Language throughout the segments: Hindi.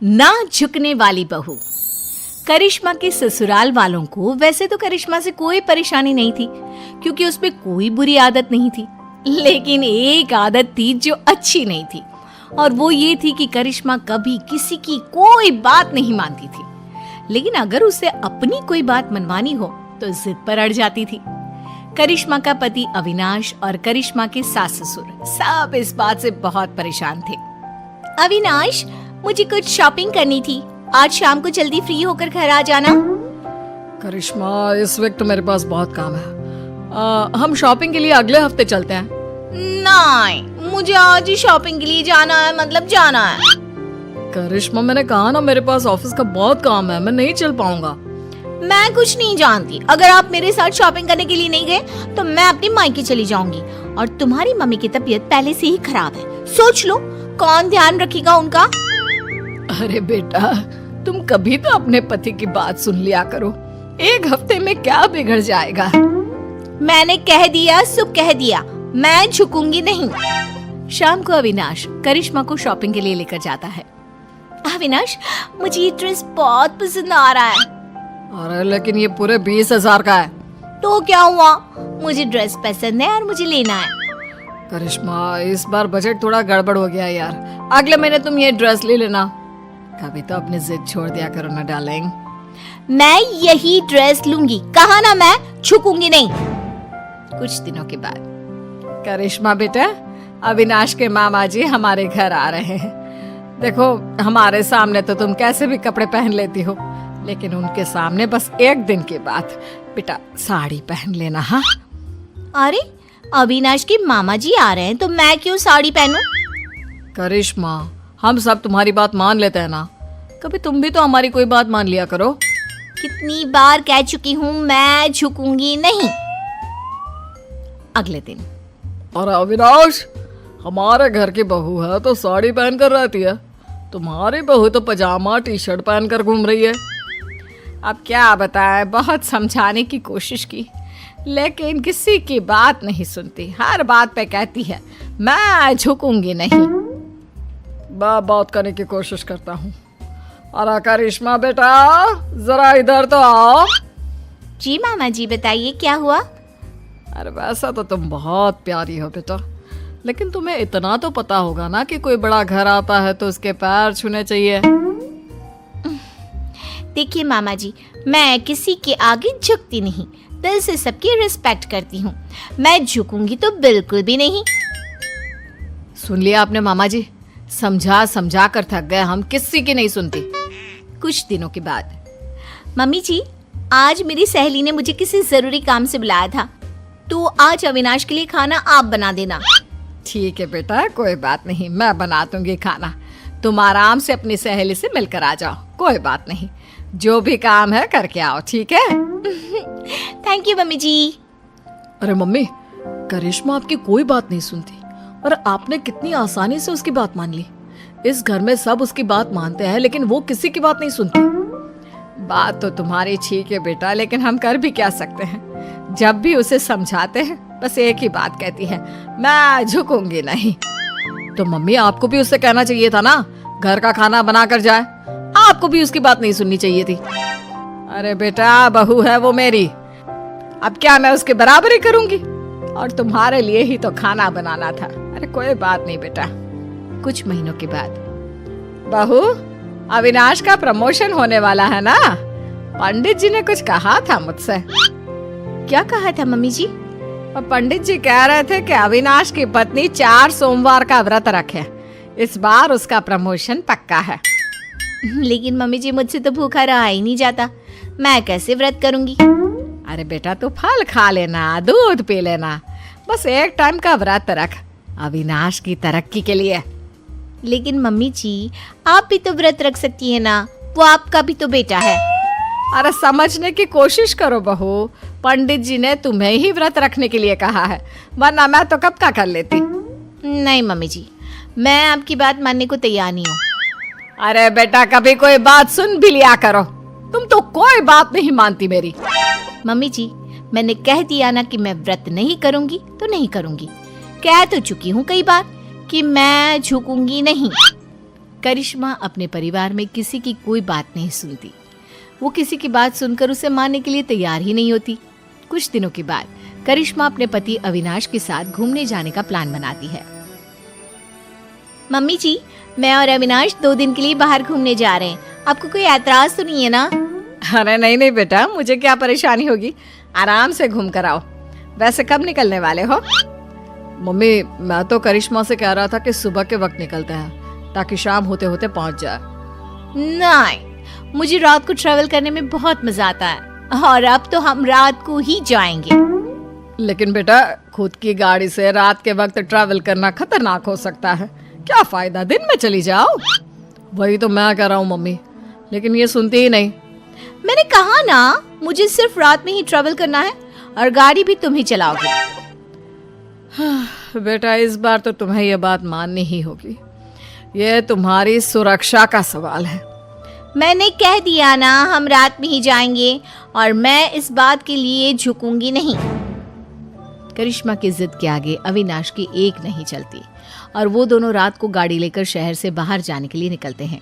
ना झुकने वाली बहू। करिश्मा के ससुराल वालों को वैसे तो करिश्मा से कोई परेशानी नहीं थी, क्योंकि उसमें कोई बुरी आदत नहीं थी। लेकिन एक आदत थी जो अच्छी नहीं थी, और वो ये थी कि करिश्मा कभी किसी की कोई बात नहीं मानती थी। लेकिन अगर उसे अपनी कोई बात मनवानी हो तो जिद पर अड़ जाती थी। करिश्मा का पति अविनाश और करिश्मा के सास ससुर सब इस बात से बहुत परेशान थे। अविनाश, मुझे कुछ शॉपिंग करनी थी, आज शाम को जल्दी फ्री होकर घर आ जाना। करिश्मा, इस वक्त तो मेरे पास बहुत काम है। हम शॉपिंग के लिए अगले हफ्ते चलते हैं। नहीं, मुझे आज ही शॉपिंग के लिए जाना है, मतलब जाना है। करिश्मा, मैंने कहा ना, मेरे पास ऑफिस का बहुत काम है, मैं नहीं चल पाऊंगा। मैं कुछ नहीं जानती, अगर आप मेरे साथ शॉपिंग करने के लिए नहीं गए तो मैं अपनी मायके चली जाऊंगी। और तुम्हारी मम्मी की तबीयत पहले से ही खराब है, सोच लो कौन ध्यान रखेगा उनका। अरे बेटा, तुम कभी तो अपने पति की बात सुन लिया करो, एक हफ्ते में क्या बिगड़ जाएगा। मैंने कह दिया सो कह दिया, मैं झुकूंगी नहीं। शाम को अविनाश करिश्मा को शॉपिंग के लिए लेकर जाता है। अविनाश, मुझे ये ड्रेस बहुत पसंद आ रहा है। अरे लेकिन ये पूरे 20,000 का है। तो क्या हुआ, मुझे ड्रेस पसंद है और मुझे लेना है। करिश्मा, इस बार बजट थोड़ा गड़बड़ हो गया यार, अगले महीने तुम ये ड्रेस ले लेना। कभी तो अपनी जिद छोड़ दिया करो ना डार्लिंग। मैं यही ड्रेस लूंगी, कहा ना मैं झुकूंगी नहीं। कुछ दिनों के बाद, करिश्मा बेटा, अविनाश के मामा जी हमारे घर आ रहे हैं। देखो, हमारे सामने तो तुम कैसे भी कपड़े पहन लेती हो, लेकिन उनके सामने बस एक दिन के बाद बेटा साड़ी पहन लेना। हाँ? अरे, अविनाश के मामा जी आ रहे हैं तो मैं क्यों साड़ी पहनूं? करिश्मा, हम सब तुम्हारी बात मान लेते हैं ना, कभी तुम भी तो हमारी कोई बात मान लिया करो। कितनी बार कह चुकी हूँ, मैं झुकूंगी नहीं। अगले दिन, और अविनाश, हमारे घर की बहू है तो साड़ी पहन कर रहती है, तुम्हारी बहू तो पजामा टी शर्ट पहन कर घूम रही है। अब क्या बताएं, बहुत समझाने की कोशिश की, लेकिन किसी की बात नहीं सुनती, हर बात पे कहती है मैं झुकूंगी नहीं। बात करने की कोशिश करता हूँ। अरे करिश्मा बेटा, जरा इधर तो आओ। जी मामा जी, बताइए क्या हुआ? अरे वैसा तो तुम बहुत प्यारी हो बेटा, लेकिन तुम्हें इतना तो पता होगा ना कि कोई बड़ा घर आता है तो उसके पैर छूने चाहिए। देखिए मामा जी, मैं किसी के आगे झुकती नहीं, दिल से सबकी रिस्पेक्ट करती हूँ, मैं झुकूंगी तो बिल्कुल भी नहीं। सुन लिया आपने मामा जी, समझा समझा कर थक गए हम, किसी की नहीं सुनती। कुछ दिनों के बाद, मम्मी जी, आज मेरी सहेली ने मुझे किसी जरूरी काम से बुलाया था, तो आज अविनाश के लिए खाना आप बना देना। ठीक है बेटा, कोई बात नहीं, मैं बना दूंगी खाना, तुम आराम से अपनी सहेली से मिलकर आ जाओ, कोई बात नहीं, जो भी काम है करके आओ, ठीक है? थैंक यू मम्मी जी। अरे मम्मी, करिश्मा आपकी कोई बात नहीं सुनती, और आपने कितनी आसानी से उसकी बात मान ली। इस घर में सब उसकी बात मानते हैं, लेकिन वो किसी की बात नहीं सुनती। बात तो तुम्हारी ठीक है बेटा, लेकिन हम कर भी क्या सकते हैं, जब भी उसे समझाते हैं बस एक ही बात कहती है, मैं झुकूंगी नहीं। तो मम्मी, आपको भी उससे कहना चाहिए था ना, घर का खाना बना कर जाए, आपको भी उसकी बात नहीं सुननी चाहिए थी। अरे बेटा, बहू है वो मेरी, अब क्या मैं उसके बराबरी करूंगी? और तुम्हारे लिए ही तो खाना बनाना था। अरे कोई बात नहीं बेटा। कुछ महीनों के बाद, बहू, अविनाश का प्रमोशन होने वाला है ना, पंडित जी ने कुछ कहा था मुझसे। क्या कहा था मम्मी जी? और पंडित जी कह रहे थे कि अविनाश की पत्नी 4 सोमवार का व्रत रखे, इस बार उसका प्रमोशन पक्का है। लेकिन मम्मी जी, मुझसे तो भूखा रहा ही नहीं जाता, मैं कैसे व्रत करूंगी? अरे बेटा, तू फल खा लेना, दूध पी लेना, बस एक टाइम का व्रत रख, अविनाश की तरक्की के लिए। लेकिन मम्मी जी, आप भी तो व्रत रख सकती है ना, वो आपका भी तो बेटा है। अरे समझने की कोशिश करो बहू, पंडित जी ने तुम्हें ही व्रत रखने के लिए कहा है, वरना मैं तो कब का कर लेती। नहीं मम्मी जी, मैं आपकी बात मानने को तैयार नहीं हूँ। अरे बेटा, कभी कोई बात सुन भी लिया करो, तुम तो कोई बात नहीं मानती मेरी। मम्मी जी, मैंने कह दिया ना कि मैं व्रत नहीं करूंगी तो नहीं करूंगी, कह तो चुकी हूँ कई बार कि मैं झुकूंगी नहीं। करिश्मा अपने परिवार में किसी की कोई बात नहीं सुनती। वो किसी की बात सुनकर उसे मानने के लिए तैयार ही नहीं होती। कुछ दिनों के बाद करिश्मा अपने पति अविनाश के साथ घूमने जाने का प्लान बनाती है। मम्मी जी, मैं और अविनाश 2 दिन के लिए बाहर घूमने जा रहे हैं। आपको कोई ऐतराज तो नहीं है ना? अरे नहीं नहीं बेटा, मुझे क्या परेशानी होगी, आराम से घूम कर आओ। वैसे कब निकलने वाले हो? मम्मी, मैं तो करिश्मा से कह रहा था कि सुबह के वक्त निकलते हैं ताकि शाम होते होते पहुंच जाए। नहीं, मुझे रात को ट्रैवल करने में बहुत मजा आता है और अब तो हम रात को ही जाएंगे। लेकिन बेटा, खुद की गाड़ी से रात के वक्त ट्रैवल करना खतरनाक हो सकता है। क्या फायदा, दिन में चली जाओ। वही तो मैं कह रहा हूँ मम्मी, लेकिन ये सुनती ही नहीं। मैंने कहा ना, मुझे सिर्फ रात में ही ट्रैवल करना है और गाड़ी भी तुम ही चलाओगे। बेटा, इस बार तो तुम्हें यह बात माननी ही होगी। ये तुम्हारी सुरक्षा का सवाल है। मैंने कह दिया ना, हम रात में ही जाएंगे और मैं इस बात के लिए झुकूंगी नहीं। करिश्मा की जिद के आगे अविनाश की एक नहीं चलती और वो दोनों रात को गाड़ी लेकर शहर से बाहर जाने के लिए निकलते हैं।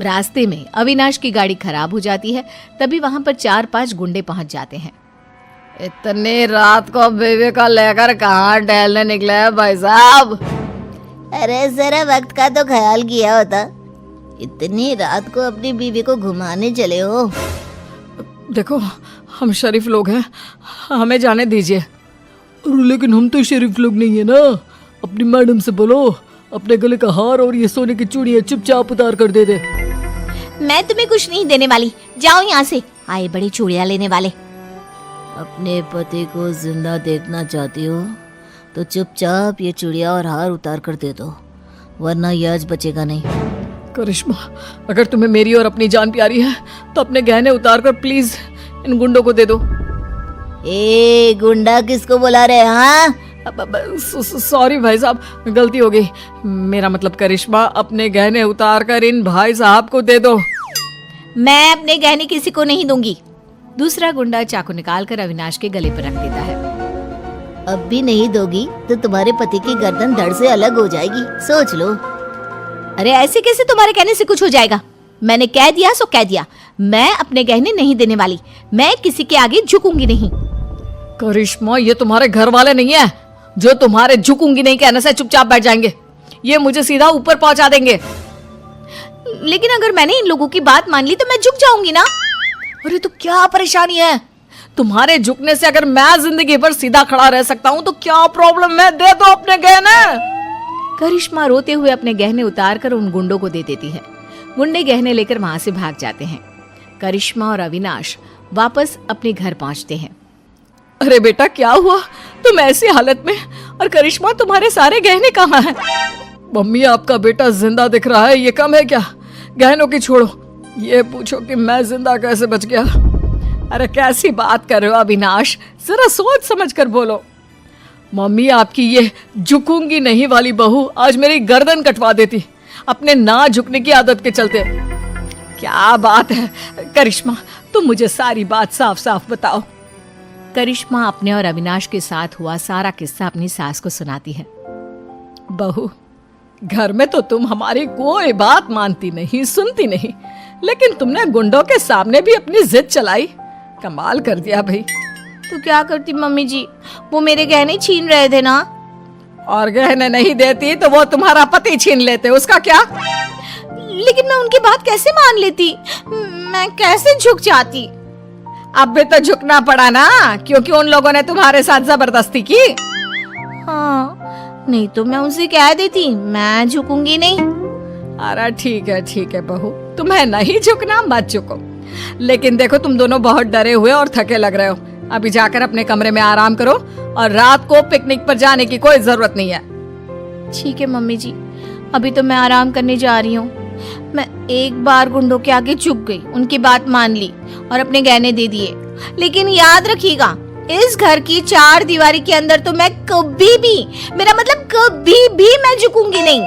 रास्ते में अविनाश की गाड़ी खराब हो जाती है। तभी वहां पर 4-5 गुंडे पहुंच जाते हैं। इतनी रात को बेबी को लेकर कहाँ टहलने निकले हैं भाई साहब? अरे जरा वक्त का तो ख्याल किया होता। इतनी रात को अपनी बीवी को घुमाने चले हो। देखो, हम शरीफ लोग हैं, हमें जाने दीजिए। लेकिन हम तो शरीफ लोग नहीं है ना। अपनी मैडम से बोलो अपने गले का हार और ये सोने की चूड़ियां चुपचाप उतार कर दे दे। मैं तुम्हें कुछ नहीं देने वाली, जाओ यहाँ से। आए बड़ी चूड़ियां लेने वाले। अपने पति को जिंदा देखना चाहती हो तो चुपचाप ये चूड़ियां और हार उतार कर दे दो, वरना ये आज बचेगा नहीं। करिश्मा, अगर तुम्हें मेरी और अपनी जान प्यारी है तो अपने गहने उतार कर प्लीज इन गुंडों को दे दो। ए गुंडा किसको बुला रहे हैं? हाँ, सॉरी भाई साहब, गलती हो गई। मेरा मतलब करिश्मा, अपने गहने उतार कर इन भाई साहब को दे दो। मैं अपने गहने किसी को नहीं दूंगी। दूसरा गुंडा चाकू निकालकर अविनाश के गले पर रख देता है। अब भी नहीं दोगी तो तुम्हारे पति की गर्दन धड़ से अलग हो जाएगी, सोच लो। अरे ऐसे कैसे तुम्हारे कहने से कुछ हो जाएगा? मैंने कह दिया सो कह दिया। मैं अपने गहने नहीं देने वाली। मैं किसी के आगे झुकूंगी नहीं। करिश्मा, ये तुम्हारे घर वाले नहीं है जो तुम्हारे झुकूंगी नहीं कहने से चुपचाप बैठ जाएंगे। ये मुझे सीधा ऊपर पहुंचा देंगे। लेकिन अगर मैंने इन लोगों की बात मान ली तो मैं झुक जाऊंगी ना। अरे तो क्या परेशानी है? तुम्हारे झुकने से अगर मैं जिंदगी भर सीधा खड़ा रह सकता हूँ तो क्या प्रॉब्लम है? दे दो अपने गहने। करिश्मा रोते हुए अपने गहने उतार कर उन गुंडों को दे देती है। गुंडे गहने लेकर वहां से भाग जाते हैं। करिश्मा और अविनाश वापस अपने घर पहुंचते हैं। अरे बेटा, क्या हुआ? तुम ऐसी हालत में, और करिश्मा तुम्हारे सारे गहने कहाँ हैं? मम्मी, आपका बेटा जिंदा दिख रहा है, ये कम है क्या? गहनों की छोड़ो, ये पूछो कि मैं जिंदा कैसे बच गया। अरे कैसी बात कर रहे हो अविनाश, जरा सोच समझ कर बोलो। मम्मी, आपकी ये झुकूंगी नहीं वाली बहू आज मेरी गर्दन कटवा देती अपने ना झुकने की आदत के चलते। क्या बात है करिश्मा, तुम मुझे सारी बात साफ साफ बताओ। करिश्मा अपने और अविनाश के साथ हुआ सारा किस्सा अपनी सास को सुनाती है। बहू, घर में तो तुम हमारी कोई बात मानती नहीं, सुनती नहीं, लेकिन तुमने गुंडों के सामने भी अपनी जिद चलाई। कमाल कर दिया भाई। तो क्या करती मम्मी जी, वो मेरे गहने छीन रहे थे ना। और गहने नहीं देती तो वो तुम्हारा पति छीन लेते, उसका क्या? लेकिन मैं उनकी बात कैसे मान लेती? मैं कैसे झुक जाती? अब भी तो झुकना पड़ा ना, क्योंकि उन लोगों ने तुम्हारे साथ जबरदस्ती की। हाँ, नहीं तो मैं उनसे कह देती मैं झुकूंगी नहीं। अरे ठीक है बहू, तुम्हें नहीं झुकना मत झुको। लेकिन देखो, तुम दोनों बहुत डरे हुए और थके लग रहे हो। अभी जाकर अपने कमरे में आराम करो और रात को पिकनिक पर जाने की कोई जरूरत नहीं है। ठीक है मम्मी जी, अभी तो मैं आराम करने जा रही हूँ। मैं एक बार गुंडों के आगे झुक गई, उनकी बात मान ली और अपने गहने दे दिए। लेकिन याद रखिएगा, इस घर की 4 दीवारी के अंदर तो मैं कभी भी, मेरा मतलब कभी भी मैं झुकूंगी नहीं।